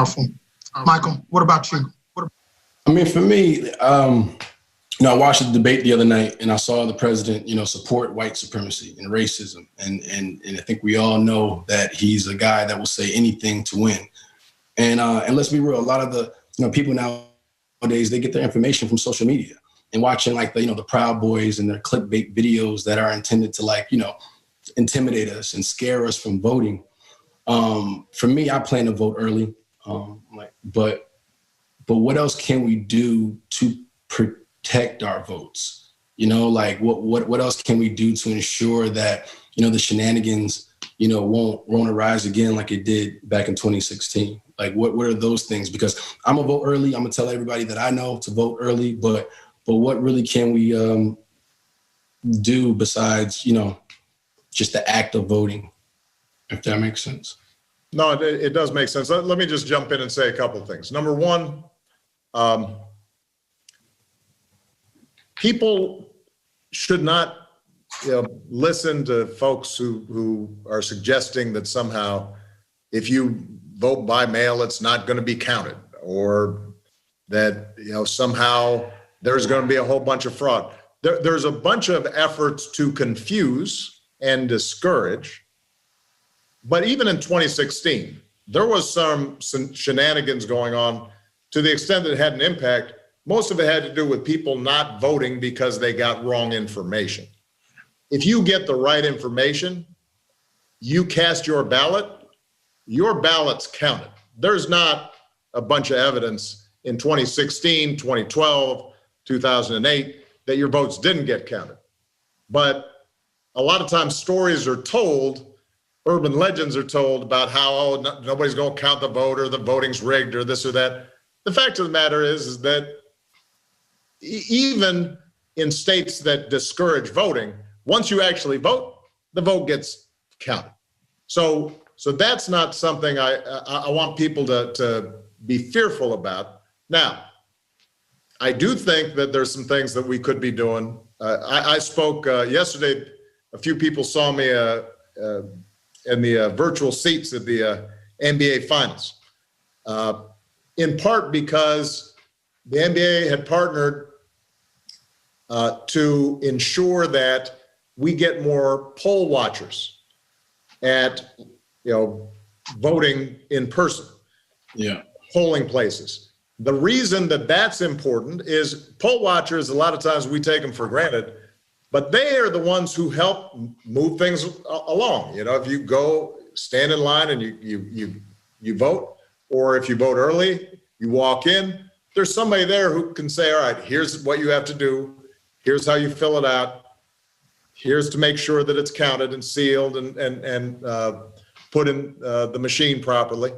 Powerful. Michael, what about you? I mean, for me, I watched the debate the other night and I saw the president, support white supremacy and racism. And I think we all know that he's a guy that will say anything to win. And let's be real, a lot of the people nowadays, they get their information from social media and watching the Proud Boys and their clickbait videos that are intended to intimidate us and scare us from voting. For me, I plan to vote early. But what else can we do to protect our votes? What else can we do to ensure that, the shenanigans, won't arise again like it did back in 2016? What are those things? Because I'm gonna vote early. I'm gonna tell everybody that I know to vote early, but what really can we do besides, just the act of voting, if that makes sense? No, it does make sense. Let me just jump in and say a couple of things. Number one, people should not listen to folks who are suggesting that somehow if you vote by mail, it's not going to be counted, or that somehow there's going to be a whole bunch of fraud. There's a bunch of efforts to confuse and discourage. But even in 2016, there was some shenanigans going on to the extent that it had an impact. Most of it had to do with people not voting because they got wrong information. If you get the right information, you cast your ballot's counted. There's not a bunch of evidence in 2016, 2012, 2008 that your votes didn't get counted. But a lot of times stories are told, urban legends are told about how nobody's going to count the vote, or the voting's rigged, or this or that. The fact of the matter is that even in states that discourage voting, once you actually vote, the vote gets counted. So that's not something I want people to be fearful about. Now, I do think that there's some things that we could be doing. I spoke yesterday. A few people saw me in the virtual seats at the NBA Finals, in part because the NBA had partnered to ensure that we get more poll watchers at voting in person, polling places. The reason that that's important is poll watchers, a lot of times we take them for granted, but they are the ones who help move things along. If you go stand in line and you vote, or if you vote early, you walk in, there's somebody there who can say, all right, here's what you have to do. Here's how you fill it out. Here's to make sure that it's counted and sealed and put in the machine properly.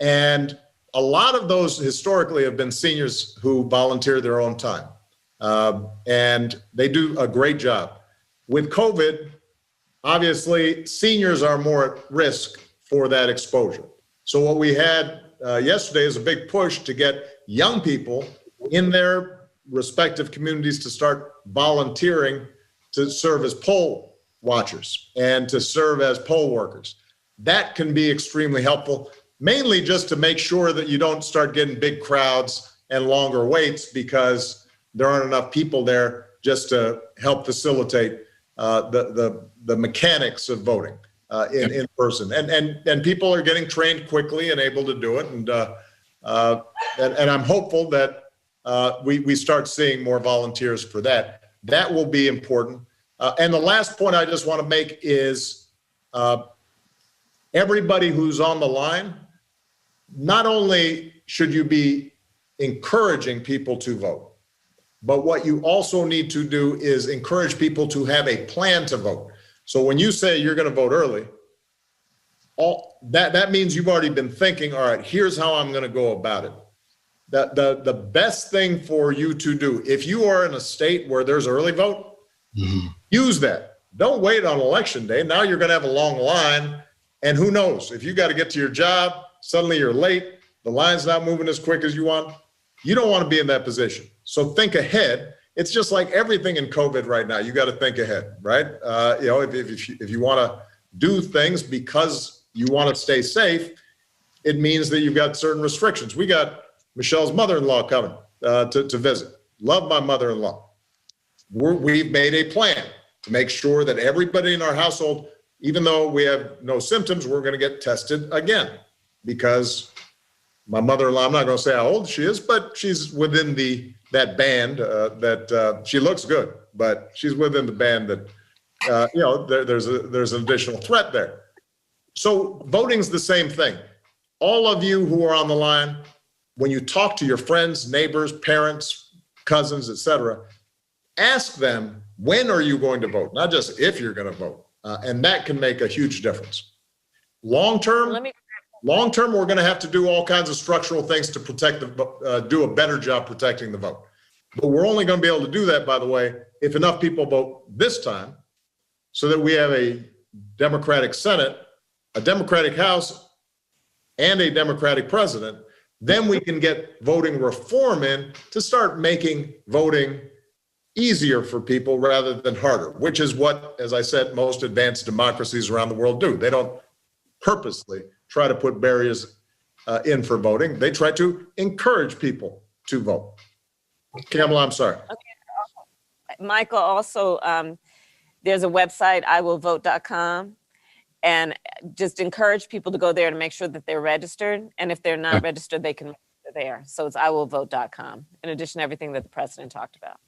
And a lot of those historically have been seniors who volunteer their own time. And they do a great job. With COVID, obviously, seniors are more at risk for that exposure. So what we had yesterday is a big push to get young people in their respective communities to start volunteering to serve as poll watchers and to serve as poll workers. That can be extremely helpful, mainly just to make sure that you don't start getting big crowds and longer waits because there aren't enough people there just to help facilitate the mechanics of voting in person. And people are getting trained quickly and able to do it. And I'm hopeful that we start seeing more volunteers for that. That will be important. And the last point I just want to make is everybody who's on the line, not only should you be encouraging people to vote, but what you also need to do is encourage people to have a plan to vote. So when you say you're going to vote early, that means you've already been thinking, all right, here's how I'm going to go about it. The best thing for you to do, if you are in a state where there's early vote, use that. Don't wait on election day. Now you're going to have a long line. And who knows, if you got to get to your job, suddenly you're late, the line's not moving as quick as you want. You don't want to be in that position. So think ahead. It's just like everything in COVID right now. You got to think ahead, right? If you want to do things because you want to stay safe, it means that you've got certain restrictions. We got Michelle's mother-in-law coming to visit. Love my mother-in-law. We've made a plan to make sure that everybody in our household, even though we have no symptoms, we're going to get tested again, because my mother-in-law, I'm not going to say how old she is, but she's within that band that she looks good, but she's within the band that, there's an additional threat there. So voting's the same thing. All of you who are on the line, when you talk to your friends, neighbors, parents, cousins, etc., ask them, when are you going to vote? Not just if you're going to vote. And that can make a huge difference. Long term, we're going to have to do all kinds of structural things to protect do a better job protecting the vote. But we're only going to be able to do that, by the way, if enough people vote this time, so that we have a Democratic Senate, a Democratic House, and a Democratic president. Then we can get voting reform in to start making voting easier for people rather than harder, which is what, as I said, most advanced democracies around the world do. They don't purposely try to put barriers in for voting. They try to encourage people to vote. Kamala, I'm sorry. Okay. Michael, also, there's a website, iwillvote.com, and just encourage people to go there to make sure that they're registered. And if they're not registered, they can register there. So it's iwillvote.com, in addition to everything that the president talked about.